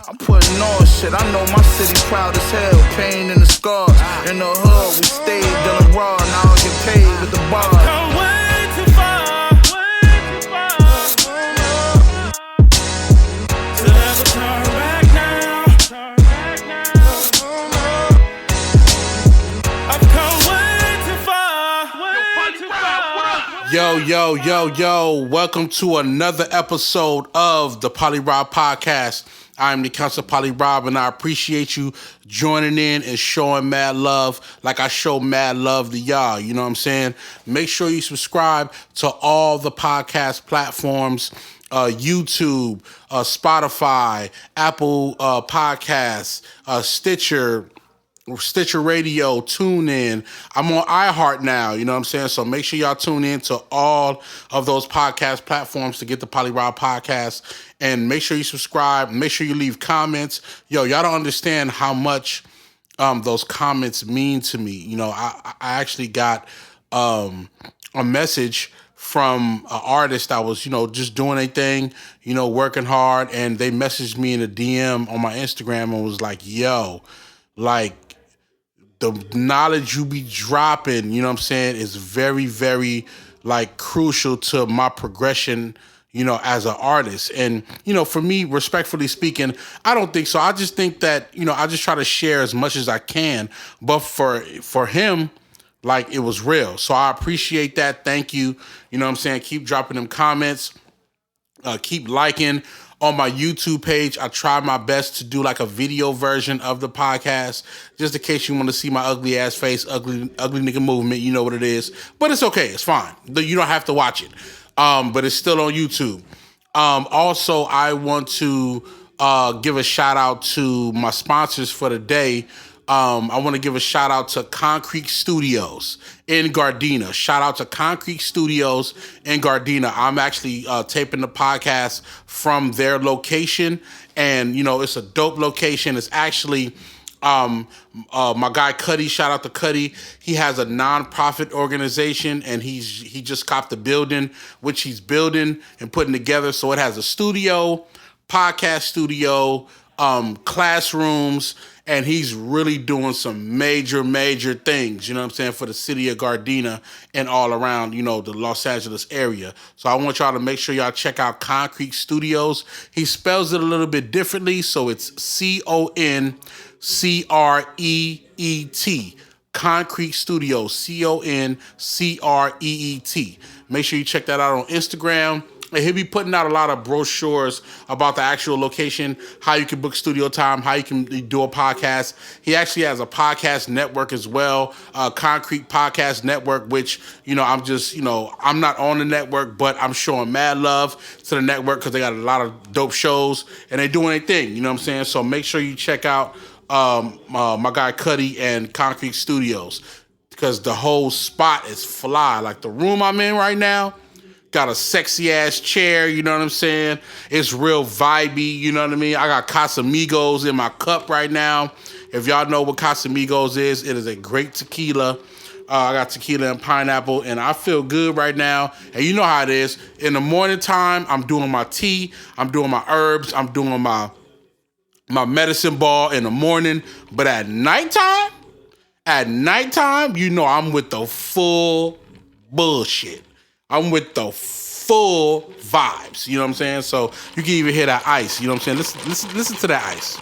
I'm putting on shit, I know my city proud as hell. Pain in the scars, in the hood, we stayed dealing raw. Now I get paid with the bar. Come way too far, to never turn back now. I've come way too far. Yo, welcome to another episode of the Poly Rob Podcast. I'm the Counselor Poly Rob, and I appreciate you joining in and showing mad love like I show mad love to y'all. You know what I'm saying? Make sure you subscribe to all the podcast platforms, YouTube, Spotify, Apple Podcasts, Stitcher Radio, TuneIn. I'm on iHeart now, you know what I'm saying? So make sure y'all tune in to all of those podcast platforms to get the Poly Rob Podcast. And make sure you subscribe. Make sure you leave comments. Y'all don't understand how much those comments mean to me. You know, I actually got a message from an artist that was, just doing a thing, working hard. And they messaged me in a DM on my Instagram and was like, yo, like, the knowledge you be dropping, you know what I'm saying, is very, very, crucial to my progression, as an artist. And, for me, respectfully speaking, I don't think so. I just think that, I just try to share as much as I can. But for him, it was real. So I appreciate that. Thank you. You know what I'm saying? Keep dropping them comments. Keep liking. On my YouTube page, I try my best to do a video version of the podcast, just in case you want to see my ugly ass face, ugly nigga movement. You know what it is, but it's okay. It's fine. You don't have to watch it, but it's still on YouTube. Also, I want to give a shout out to my sponsors for the day. I want to give a shout out to Concrete Studios in Gardena. Shout out to Concrete Studios in Gardena. I'm actually taping the podcast from their location, and it's a dope location. It's actually my guy Cuddy. Shout out to Cuddy. He has a non-profit organization, and he just copped the building, which he's building and putting together. So it has a studio, podcast studio, classrooms, and he's really doing some major things, you know what I'm saying, for the city of Gardena and all around, the Los Angeles area. So I want y'all to make sure y'all check out Concrete Studios. He spells it a little bit differently, so it's CONCREET. Concrete Studios, CONCREET. Make sure you check that out on Instagram. And he'll be putting out a lot of brochures about the actual location, how you can book studio time, how you can do a podcast. He actually has a podcast network as well, Concrete Podcast Network, which, I'm not on the network, but I'm showing mad love to the network because they got a lot of dope shows and they doing their thing, you know what I'm saying? So make sure you check out my guy Cuddy and Concrete Studios, because the whole spot is fly. Like the room I'm in right now, got a sexy ass chair, you know what I'm saying? It's real vibey, you know what I mean? I got Casamigos in my cup right now. If y'all know what Casamigos is, it is a great tequila. I got tequila and pineapple, and I feel good right now. And you know how it is. In the morning time, I'm doing my tea, I'm doing my herbs, I'm doing my medicine ball in the morning. But at nighttime, I'm with the full bullshit. I'm with the full vibes, you know what I'm saying? So you can even hear that ice, you know what I'm saying? Listen to that ice.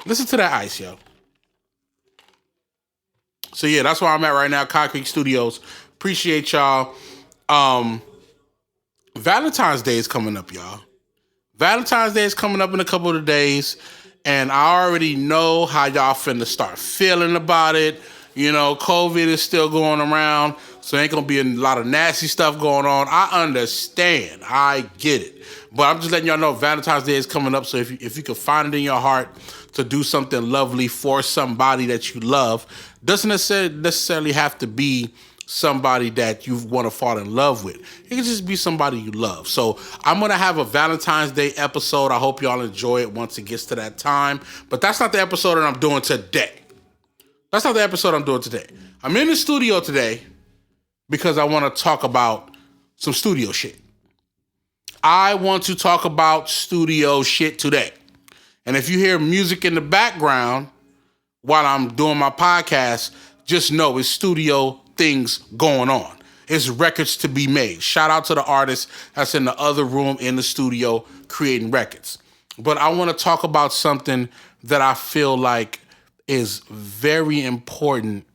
Listen to that ice, yo. So yeah, that's where I'm at right now, Concrete Studios. Appreciate y'all. Valentine's Day is coming up, y'all. Valentine's Day is coming up in a couple of days, and I already know how y'all finna start feeling about it. COVID is still going around, so ain't gonna be a lot of nasty stuff going on. I understand. I get it. But I'm just letting y'all know Valentine's Day is coming up, so if you can find it in your heart to do something lovely for somebody that you love, doesn't necessarily have to be somebody that you want to fall in love with. It can just be somebody you love. So I'm going to have a Valentine's Day episode. I hope y'all enjoy it once it gets to that time. But that's not the episode that I'm doing today. I'm in the studio today because I want to talk about some studio shit. I want to talk about studio shit today. And if you hear music in the background while I'm doing my podcast, just know it's studio things going on. It's records to be made. Shout out to the artist that's in the other room in the studio creating records. But I want to talk about something that I feel like is very important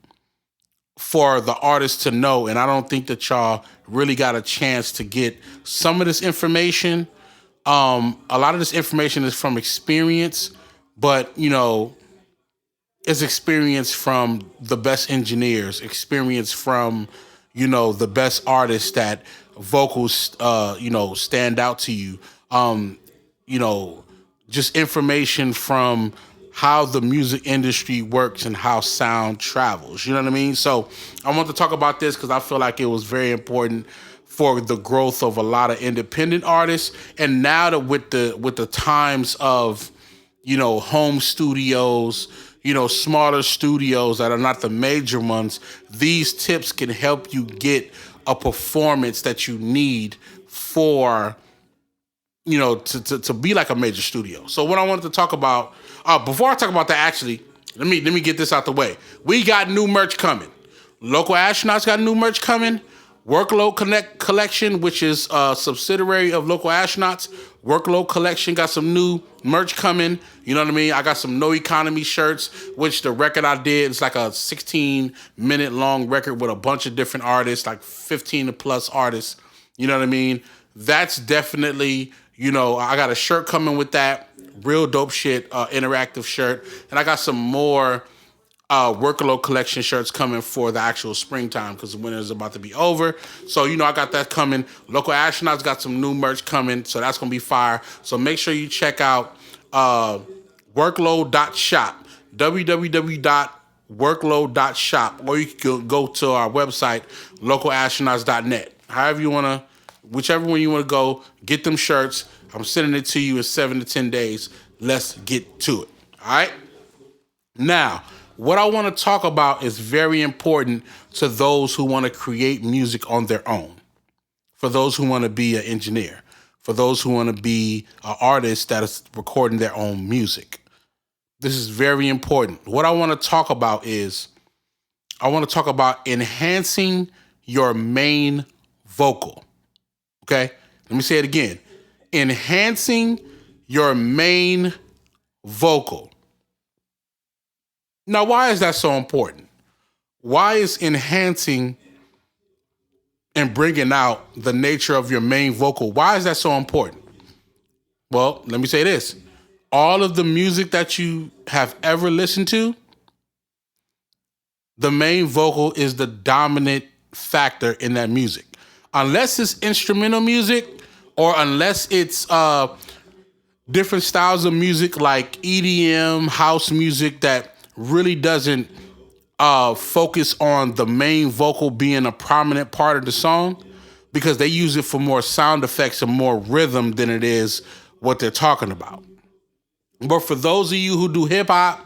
for the artists to know. And I don't think that y'all really got a chance to get some of this information. A lot of this information is from experience, but it's experience from the best engineers, experience from, the best artists that vocals, stand out to you. Just information from how the music industry works and how sound travels. You know what I mean? So I want to talk about this because I feel like it was very important for the growth of a lot of independent artists. And now that with the times of, home studios, smaller studios that are not the major ones, these tips can help you get a performance that you need for, to be like a major studio. So what I wanted to talk about, before I talk about that, actually, let me get this out the way. We got new merch coming. Local Astronauts got new merch coming. Workload Connect Collection, which is a subsidiary of Local Astronauts. Workload Collection got some new merch coming. You know what I mean? I got some No Economy shirts, which the record I did is like a 16-minute long record with a bunch of different artists, like 15 plus artists. You know what I mean? That's definitely, I got a shirt coming with that. Real dope shit, interactive shirt. And I got some more Workload Collection shirts coming for the actual springtime because the winter is about to be over. So, I got that coming. Local Astronauts got some new merch coming, so that's going to be fire. So make sure you check out workload.shop, www.workload.shop, or you can go to our website, localastronauts.net. However you want to, whichever one you want to go, get them shirts. I'm sending it to you in 7 to 10 days. Let's get to it. All right? Now, what I want to talk about is very important to those who want to create music on their own, for those who want to be an engineer, for those who want to be an artist that is recording their own music. This is very important. What I want to talk about is enhancing your main vocal. Okay? Let me say it again. Enhancing your main vocal. Now, why is that so important? Why is enhancing and bringing out the nature of your main vocal, why is that so important? Well, let me say this. All of the music that you have ever listened to, the main vocal is the dominant factor in that music. Unless it's instrumental music or unless it's different styles of music like EDM, house music that really doesn't focus on the main vocal being a prominent part of the song, because they use it for more sound effects and more rhythm than it is what they're talking about. But for those of you who do hip hop,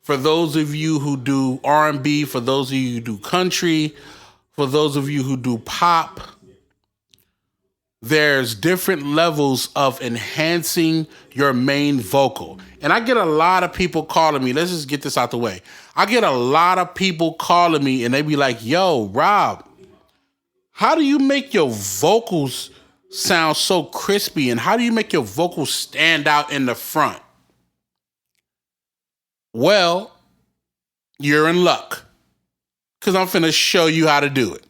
for those of you who do R&B, for those of you who do country, for those of you who do pop, there's different levels of enhancing your main vocal. And I get a lot of people calling me. Let's just get this out the way. I get a lot of people calling me and they be like, yo, Rob, how do you make your vocals sound so crispy? And how do you make your vocals stand out in the front? Well, you're in luck, because I'm finna show you how to do it.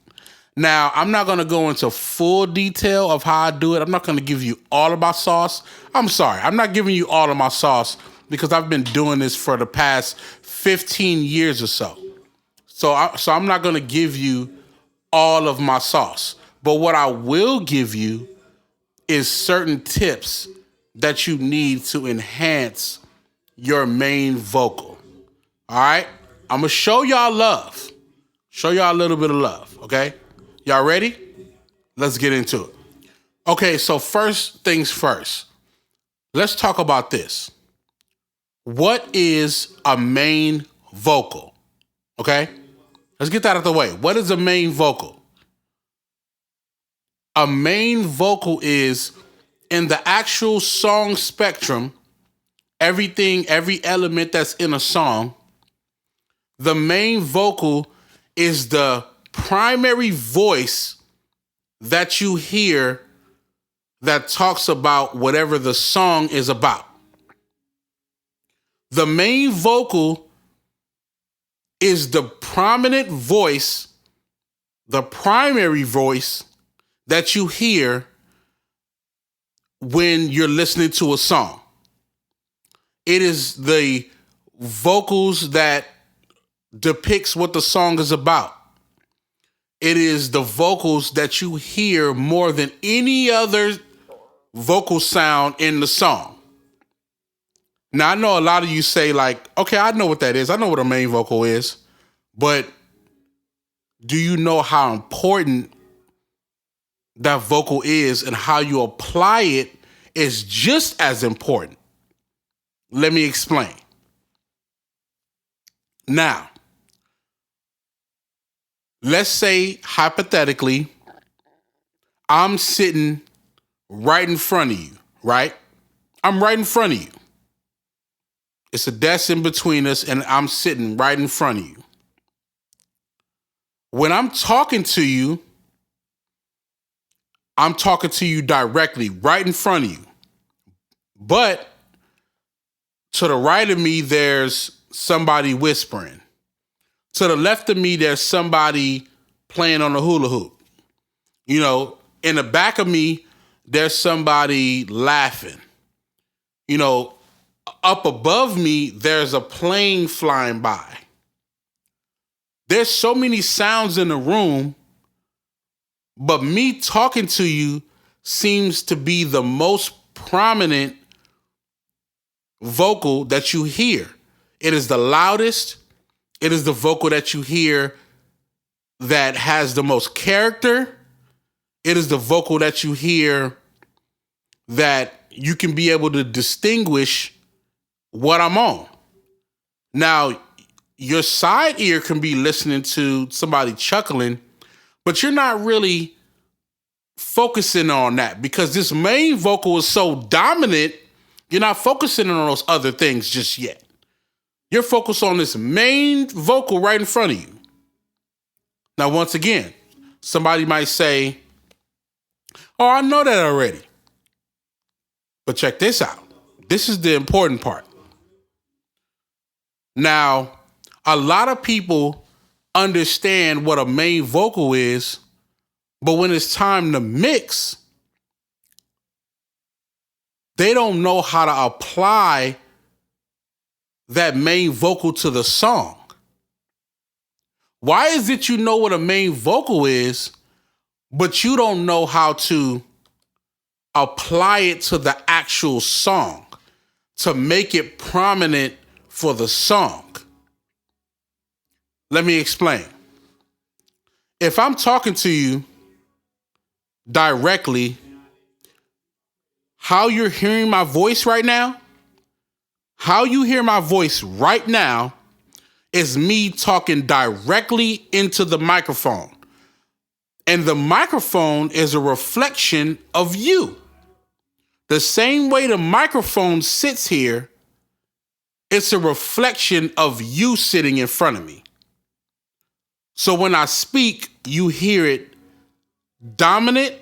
Now, I'm not going to go into full detail of how I do it. I'm not going to give you all of my sauce. I'm sorry. I'm not giving you all of my sauce because I've been doing this for the past 15 years or so. So I'm not going to give you all of my sauce. But what I will give you is certain tips that you need to enhance your main vocal. All right? I'm going to show y'all love. Show y'all a little bit of love, okay? Y'all ready? Let's get into it. Okay, so first things first. Let's talk about this. What is a main vocal? Okay? Let's get that out of the way. What is a main vocal? A main vocal is, in the actual song spectrum, every element that's in a song, the main vocal is the primary voice that you hear that talks about whatever the song is about. The main vocal is the prominent voice, the primary voice that you hear when you're listening to a song. It is the vocals that depicts what the song is about. It is the vocals that you hear more than any other vocal sound in the song. Now, I know a lot of you say like, okay, I know what that is. I know what a main vocal is. But do you know how important that vocal is, and how you apply it is just as important? Let me explain. Now, let's say hypothetically, I'm sitting right in front of you, right? I'm right in front of you. It's a desk in between us, and I'm sitting right in front of you. When I'm talking to you directly, right in front of you. But to the right of me, there's somebody whispering. To the left of me, there's somebody playing on a hula hoop. You know, in the back of me, there's somebody laughing. You know, up above me, there's a plane flying by. There's so many sounds in the room, but me talking to you seems to be the most prominent vocal that you hear. It is the loudest. It is the vocal that you hear that has the most character. It is the vocal that you hear that you can be able to distinguish what I'm on. Now, your side ear can be listening to somebody chuckling, but you're not really focusing on that because this main vocal is so dominant, you're not focusing on those other things just yet. You're focused on this main vocal right in front of you. Now, once again, somebody might say, oh, I know that already. But check this out. This is the important part. Now, a lot of people understand what a main vocal is, but when it's time to mix, they don't know how to apply that main vocal to the song. Why is it you know what a main vocal is, but you don't know how to apply it to the actual song to make it prominent for the song? Let me explain. If I'm talking to you directly, how you're hearing my voice right now, how you hear my voice right now is me talking directly into the microphone. And the microphone is a reflection of you. The same way the microphone sits here, it's a reflection of you sitting in front of me. So when I speak, you hear it dominant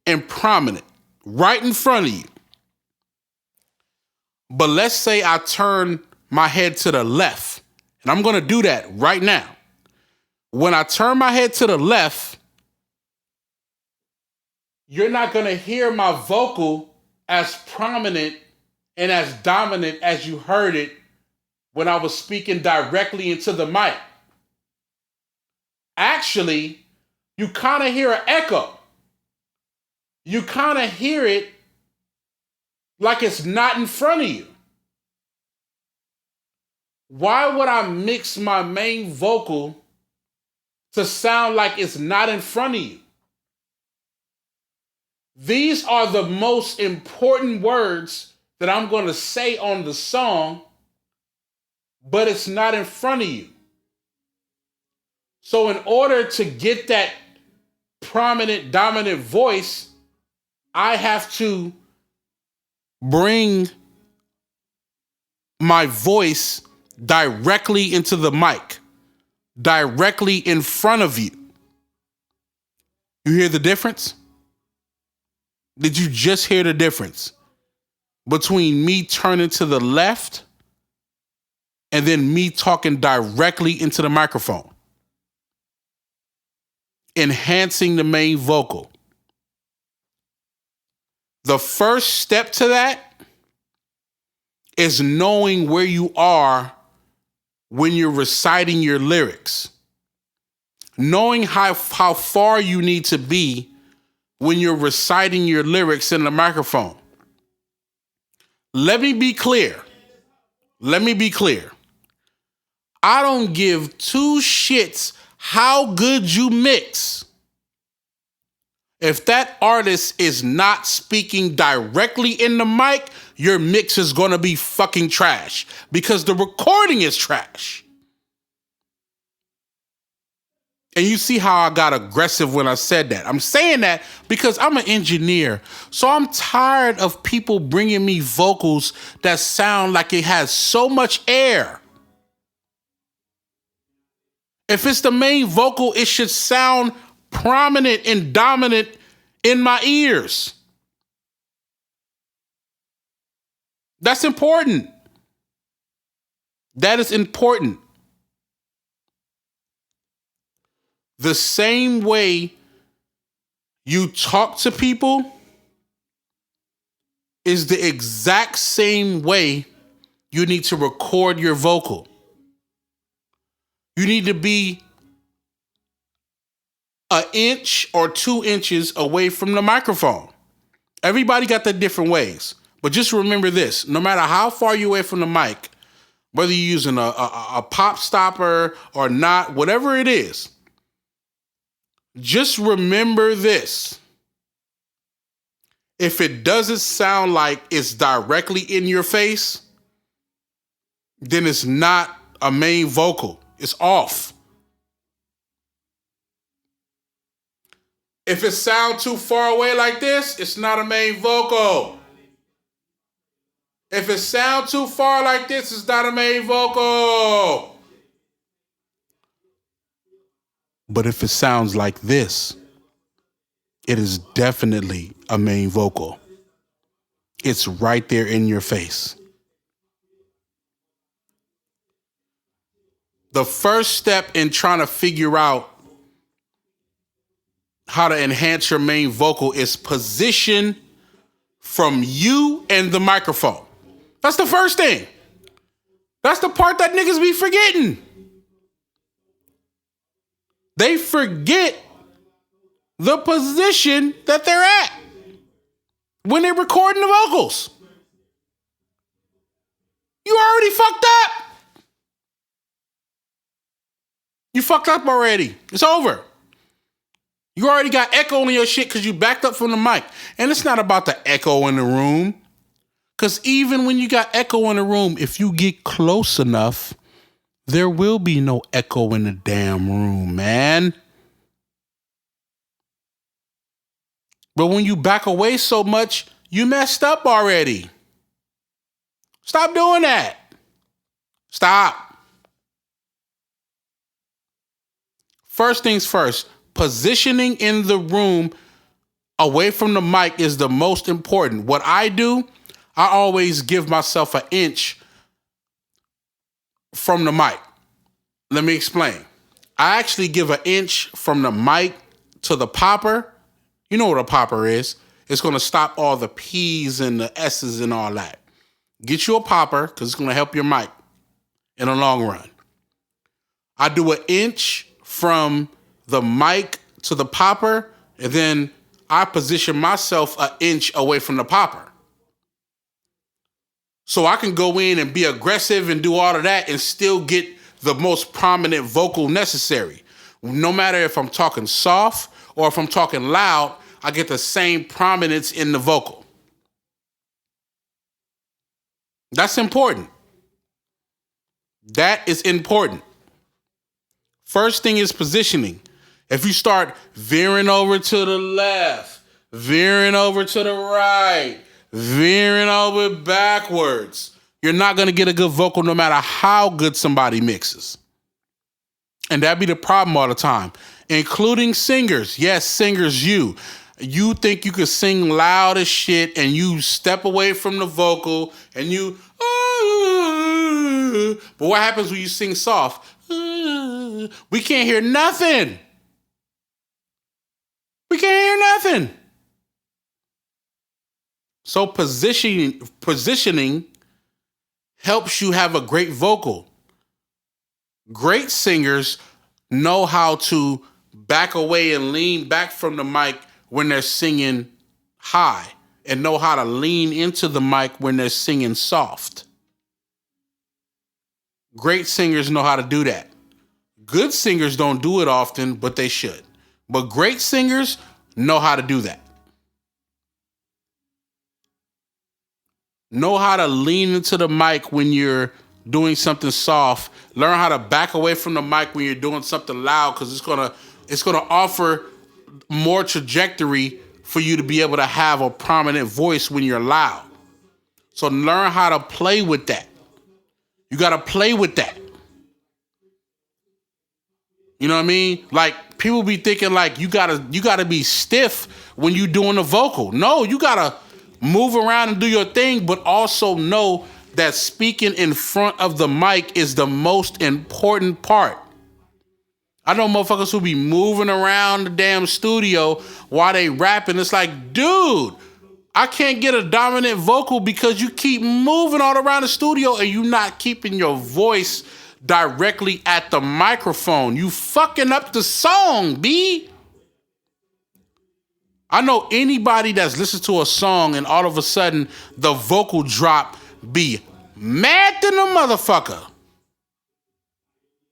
and prominent right in front of you. But let's say I turn my head to the left, and I'm going to do that right now. When I turn my head to the left, you're not going to hear my vocal as prominent and as dominant as you heard it when I was speaking directly into the mic. Actually, you kind of hear an echo. You kind of hear it like it's not in front of you. Why would I mix my main vocal to sound like it's not in front of you? These are the most important words that I'm going to say on the song, but it's not in front of you. So in order to get that prominent, dominant voice, I have to bring my voice directly into the mic, directly in front of you. You hear the difference? Did you just hear the difference between me turning to the left and then me talking directly into the microphone? Enhancing the main vocal. The first step to that is knowing where you are when you're reciting your lyrics. Knowing how far you need to be when you're reciting your lyrics in the microphone. Let me be clear. I don't give two shits how good you mix. If that artist is not speaking directly in the mic, your mix is going to be fucking trash because the recording is trash. And you see how I got aggressive when I said that. I'm saying that because I'm an engineer. So I'm tired of people bringing me vocals that sound like it has so much air. If it's the main vocal, it should sound prominent and dominant in my ears. That's important. That is important. The same way you talk to people is the exact same way you need to record your vocal. You need to be an inch or 2 inches away from the microphone. Everybody got their different ways. But just remember this, no matter how far you're away from the mic, whether you're using a pop stopper or not, whatever it is, just remember this. If it doesn't sound like it's directly in your face, then it's not a main vocal. It's off. If it sounds too far away like this, it's not a main vocal. If it sounds too far like this, it's not a main vocal. But if it sounds like this, it is definitely a main vocal. It's right there in your face. The first step in trying to figure out how to enhance your main vocal is position from you and the microphone. That's the first thing. That's the part that niggas be forgetting. They forget the position that they're at when they're recording the vocals. You already fucked up. You fucked up already. It's over. You already got echo in your shit because you backed up from the mic. And it's not about the echo in the room. Because even when you got echo in the room, if you get close enough, there will be no echo in the damn room, man. But when you back away so much, you messed up already. Stop doing that. Stop. First things first, positioning in the room away from the mic is the most important. What I do, I always give myself an inch from the mic. Let me explain. I actually give an inch from the mic to the popper. You know what a popper is. It's going to stop all the P's and the S's and all that. Get you a popper because it's going to help your mic in the long run. I do an inch from the mic to the popper, and then I position myself an inch away from the popper. So I can go in and be aggressive and do all of that and still get the most prominent vocal necessary. No matter if I'm talking soft or if I'm talking loud, I get the same prominence in the vocal. That's important. That is important. First thing is positioning. If you start veering over to the left, veering over to the right, veering over backwards, You're not going to get a good vocal no matter how good somebody mixes. And that be the problem all the time, including singers. Yes, singers, you think you could sing loud as shit and you step away from the vocal and you, but what happens when you sing soft? We can't hear nothing. We can't hear nothing. So positioning helps you have a great vocal. Great singers know how to back away and lean back from the mic when they're singing high and know how to lean into the mic when they're singing soft. Great singers know how to do that. Good singers don't do it often, but they should. But great singers know how to do that. Know how to lean into the mic when you're doing something soft. Learn how to back away from the mic when you're doing something loud, because it's gonna offer more trajectory for you to be able to have a prominent voice when you're loud. So learn how to play with that. You gotta play with that. You know what I mean? Like, people be thinking like you gotta be stiff when you doing a vocal. No, you gotta move around and do your thing, but also know that speaking in front of the mic is the most important part. I know motherfuckers who be moving around the damn studio while they rapping. It's like, dude, I can't get a dominant vocal because you keep moving all around the studio and you not keeping your voice directly at the microphone. You fucking up the song, B. I know anybody that's listened to a song and all of a sudden the vocal drop be mad than a motherfucker.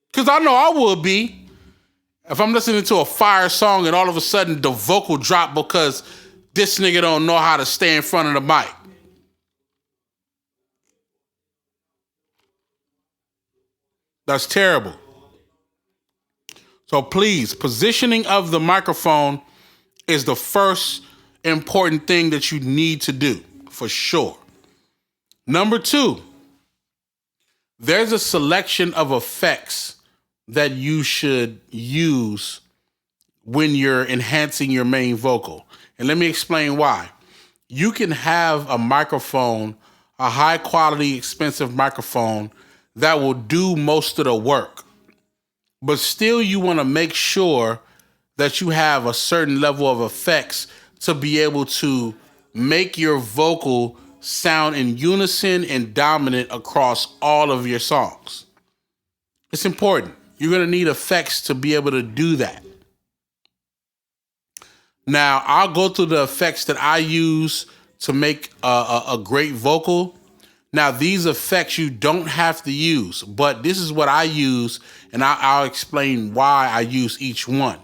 Because I know I would be. If I'm listening to a fire song and all of a sudden the vocal drop because this nigga don't know how to stay in front of the mic. That's terrible. So please, positioning of the microphone is the first important thing that you need to do, for sure. Number 2, there's a selection of effects that you should use when you're enhancing your main vocal. And let me explain why. You can have a microphone, a high quality, expensive microphone that will do most of the work. But still you want to make sure that you have a certain level of effects to be able to make your vocal sound in unison and dominant across all of your songs. It's important. You're going to need effects to be able to do that. Now, I'll go through the effects that I use to make a great vocal. Now, these effects you don't have to use, but this is what I use, and I'll explain why I use each one.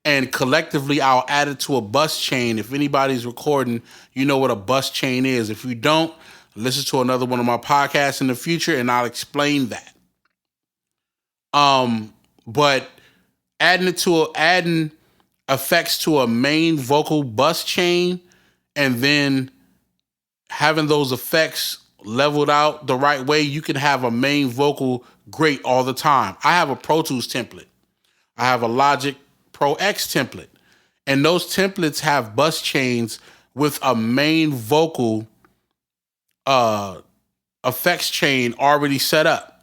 And collectively, I'll add it to a bus chain. If anybody's recording, you know what a bus chain is. If you don't, listen to another one of my podcasts in the future, and I'll explain that. But adding effects to a main vocal bus chain and then having those effects leveled out the right way, you can have a main vocal great all the time. I have a Pro Tools template. I have a Logic Pro X template. And those templates have bus chains with a main vocal effects chain already set up.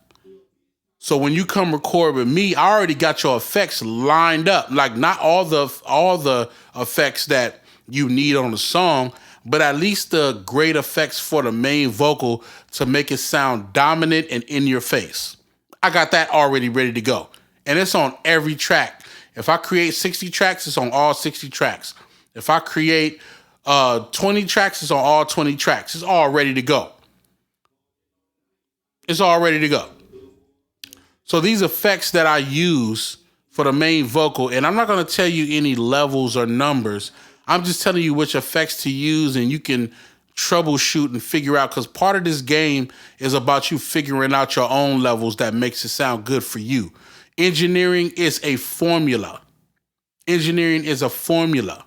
So when you come record with me, I already got your effects lined up. Like, not all the effects that you need on the song, but at least the great effects for the main vocal to make it sound dominant and in your face. I got that already ready to go. And it's on every track. If I create 60 tracks, it's on all 60 tracks. If I create 20 tracks, it's on all 20 tracks. It's all ready to go. It's all ready to go. So these effects that I use for the main vocal, and I'm not going to tell you any levels or numbers. I'm just telling you which effects to use, and you can troubleshoot and figure out, because part of this game is about you figuring out your own levels that makes it sound good for you. Engineering is a formula. Engineering is a formula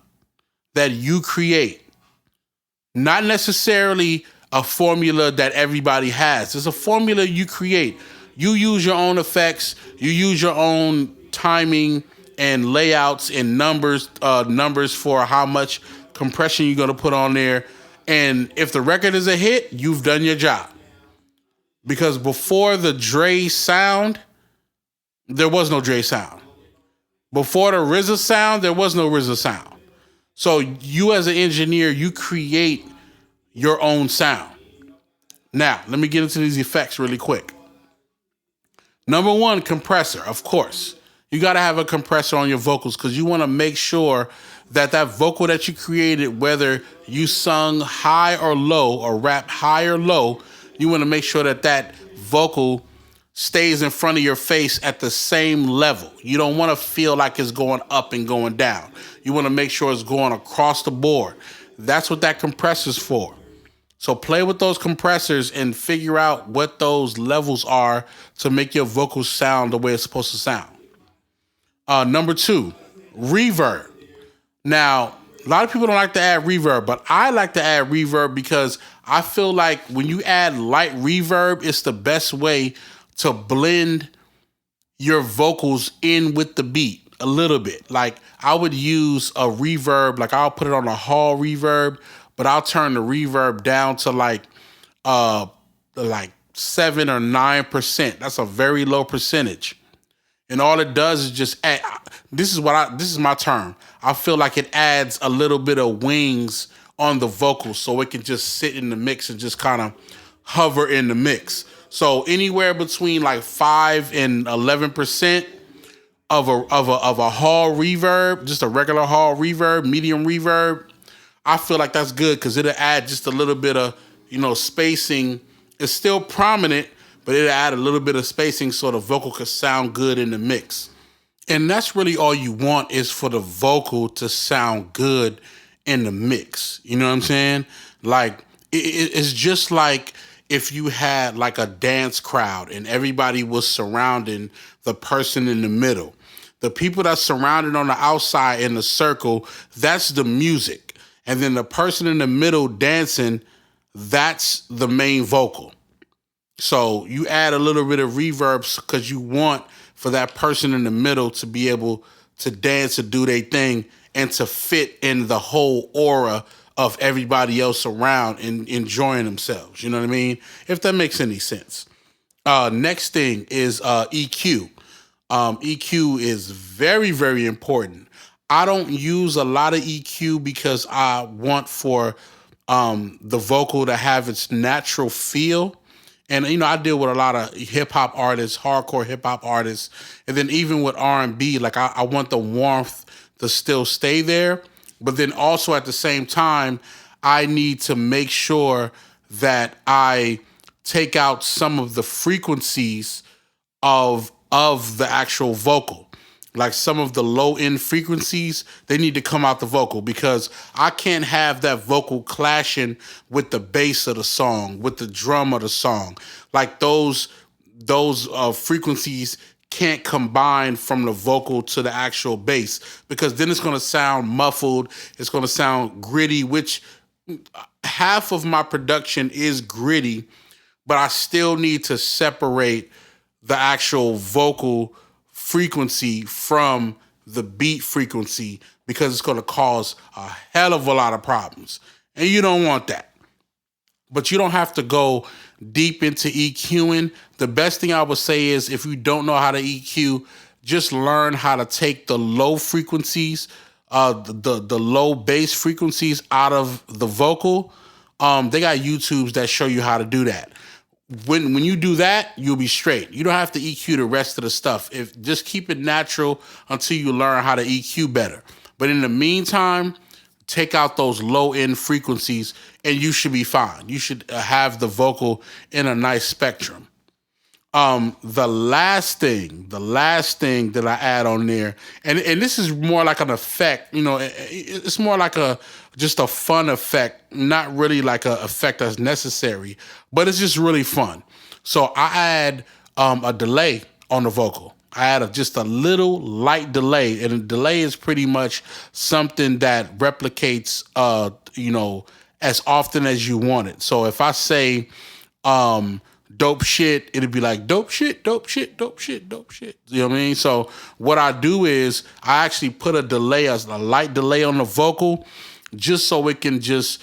that you create. Not necessarily a formula that everybody has. It's a formula you create. You use your own effects. You use your own timing and layouts and numbers for how much compression you're gonna put on there. And if the record is a hit, you've done your job. Because before the Dre sound, there was no Dre sound. Before the RZA sound, there was no RZA sound. So you as an engineer, you create your own sound. Now, let me get into these effects really quick. Number one, compressor, of course. You got to have a compressor on your vocals because you want to make sure that that vocal that you created, whether you sung high or low or rap high or low, you want to make sure that that vocal stays in front of your face at the same level. You don't want to feel like it's going up and going down. You want to make sure it's going across the board. That's what that compressor's for. So play with those compressors and figure out what those levels are to make your vocals sound the way it's supposed to sound. Number two, reverb. Now, a lot of people don't like to add reverb, but I like to add reverb because I feel like when you add light reverb, it's the best way to blend your vocals in with the beat a little bit. Like I would use a reverb, like I'll put it on a hall reverb, but I'll turn the reverb down to like 7 or 9%. That's a very low percentage. And all it does is just add, this is my term. I feel like it adds a little bit of wings on the vocals so it can just sit in the mix and just kind of hover in the mix. So anywhere between like 5 and 11% of a hall reverb, just a regular hall reverb, medium reverb, I feel like that's good because it'll add just a little bit of, spacing. It's still prominent, but it'll add a little bit of spacing so the vocal could sound good in the mix. And that's really all you want is for the vocal to sound good in the mix. You know what I'm saying? Like, it's just like if you had like a dance crowd and everybody was surrounding the person in the middle. The people that's surrounded on the outside in the circle, that's the music. And then the person in the middle dancing, that's the main vocal. So you add a little bit of reverb because you want for that person in the middle to be able to dance and do their thing and to fit in the whole aura of everybody else around and enjoying themselves. You know what I mean? If that makes any sense. Next thing is EQ. EQ is very, very important. I don't use a lot of EQ because I want for the vocal to have its natural feel. And, I deal with a lot of hip-hop artists, hardcore hip-hop artists. And then even with R&B, like I want the warmth to still stay there. But then also at the same time, I need to make sure that I take out some of the frequencies of the actual vocal. Like some of the low-end frequencies, they need to come out the vocal because I can't have that vocal clashing with the bass of the song, with the drum of the song. Like those frequencies can't combine from the vocal to the actual bass because then it's going to sound muffled. It's going to sound gritty, which half of my production is gritty, but I still need to separate the actual vocal frequency from the beat frequency because it's going to cause a hell of a lot of problems. And you don't want that. But you don't have to go deep into EQing. The best thing I would say is if you don't know how to EQ, just learn how to take the low frequencies, the low bass frequencies out of the vocal. They got YouTubes that show you how to do that. When you do that, you'll be straight. You don't have to EQ the rest of the stuff. Just keep it natural until you learn how to EQ better. But in the meantime, take out those low-end frequencies and you should be fine. You should have the vocal in a nice spectrum. The last thing that I add on there, and this is more like an effect, it's more like just a fun effect, not really like an effect that's necessary, but it's just really fun. So I add a delay on the vocal. I add just a little light delay, and a delay is pretty much something that replicates, as often as you want it. So if I say dope shit, it'd be like dope shit, dope shit, dope shit, dope shit. You know what I mean? So what I do is I actually put a delay, a light delay on the vocal, just so it can just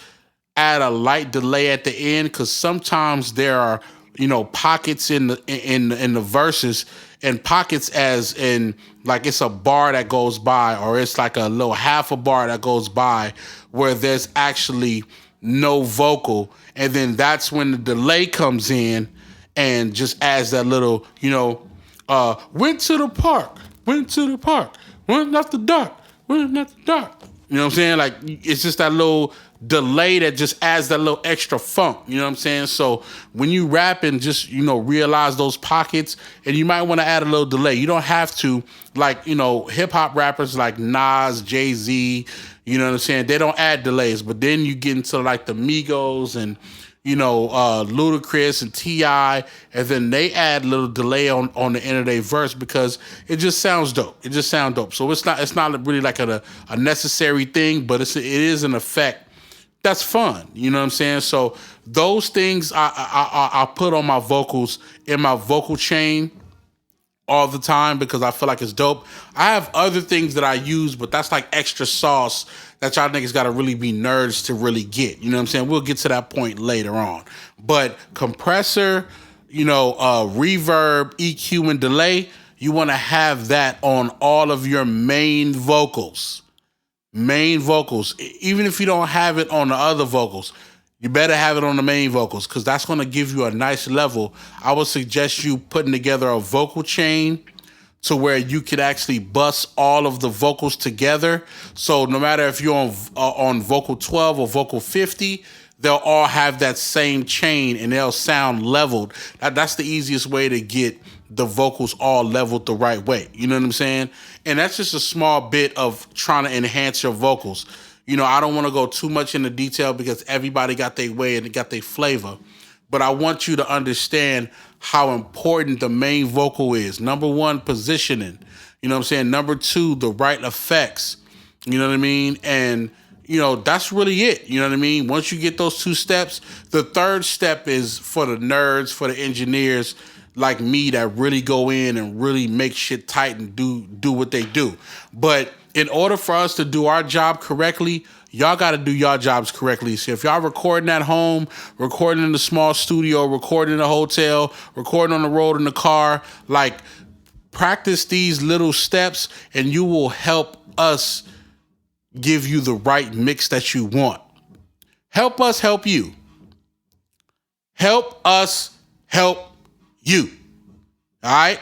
add a light delay at the end, because sometimes there are, you know, pockets in the verses, and pockets as in like it's a bar that goes by, or it's like a little half a bar that goes by where there's actually no vocal, and then that's when the delay comes in and just adds that little, you know, went to the park, went after dark, went after dark. You know what I'm saying? Like, it's just that little delay that just adds that little extra funk. You know what I'm saying? So when you rap and just, you know, realize those pockets, and you might want to add a little delay. You don't have to, like, you know, hip hop rappers like Nas, Jay-Z, you know what I'm saying? They don't add delays, but then you get into like the Migos and, you know, Ludacris and T.I., and then they add a little delay on the end of their verse because it just sounds dope. It just sounds dope. So it's not really like a necessary thing, but it is an effect that's fun. You know what I'm saying? So those things I put on my vocals in my vocal chain all the time because I feel like it's dope. I have other things that I use, but that's like extra sauce that y'all niggas gotta really be nerds to really get. You know what I'm saying? We'll get to that point later on. But compressor, you know, reverb, EQ, and delay, you wanna have that on all of your main vocals. Main vocals. Even if you don't have it on the other vocals, you better have it on the main vocals, because that's going to give you a nice level. I would suggest you putting together a vocal chain to where you could actually bust all of the vocals together. So no matter if you're on vocal 12 or vocal 50, they'll all have that same chain and they'll sound leveled. That's the easiest way to get the vocals all leveled the right way. You know what I'm saying? And that's just a small bit of trying to enhance your vocals. You know, I don't want to go too much into detail because everybody got their way and got their flavor. But I want you to understand how important the main vocal is. Number one, positioning. You know what I'm saying? Number two, the right effects. You know what I mean? And, you know, that's really it. You know what I mean? Once you get those two steps, the third step is for the nerds, for the engineers like me that really go in and really make shit tight and do what they do. But in order for us to do our job correctly, y'all got to do y'all jobs correctly. So if y'all recording at home, recording in a small studio, recording in a hotel, recording on the road in the car, like, practice these little steps and you will help us give you the right mix that you want. Help us help you. Help us help you. All right?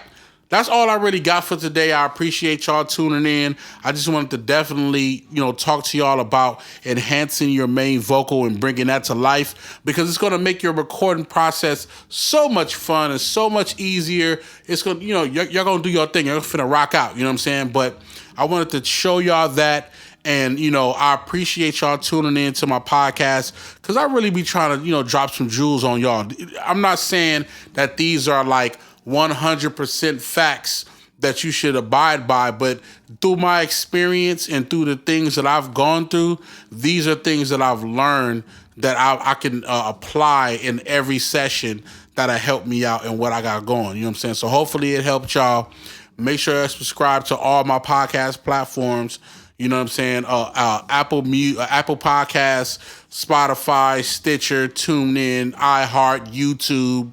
That's all I really got for today. I appreciate y'all tuning in. I just wanted to definitely, you know, talk to y'all about enhancing your main vocal and bringing that to life, because it's going to make your recording process so much fun and so much easier. It's going to, you know, you're going to do your thing. You're finna rock out. You know what I'm saying? But I wanted to show y'all that. And, you know, I appreciate y'all tuning in to my podcast, because I really be trying to, you know, drop some jewels on y'all. I'm not saying that these are like 100% facts that you should abide by, but through my experience and through the things that I've gone through, these are things that I've learned that I can apply in every session that help me out and what I got going. You know what I'm saying? So hopefully it helped y'all. Make sure to subscribe to all my podcast platforms. You know what I'm saying? Apple Podcasts, Spotify, Stitcher, TuneIn, iHeart, YouTube.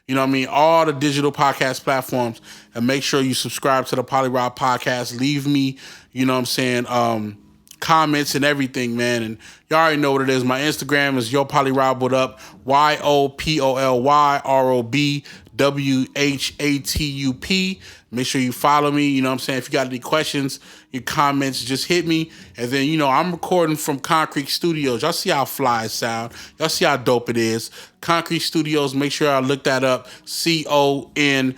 You know what I mean? All the digital podcast platforms. And make sure you subscribe to the Polyrob Podcast. Leave me, you know what I'm saying, comments and everything, man. And y'all already know what it is. My Instagram is YoPolyRob What Up. YoPolyWhatup. Make sure you follow me. You know what I'm saying? If you got any questions, your comments, just hit me. And then, you know, I'm recording from Concrete Studios. Y'all see how fly it sound. Y'all see how dope it is. Concrete Studios, make sure y'all look that up. CONCREET.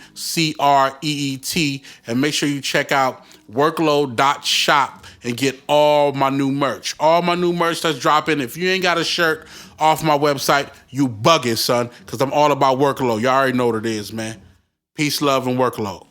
And make sure you check out workload.shop and get all my new merch. All my new merch that's dropping. If you ain't got a shirt off my website, you bugging, son, because I'm all about workload. Y'all already know what it is, man. Peace, love, and workload.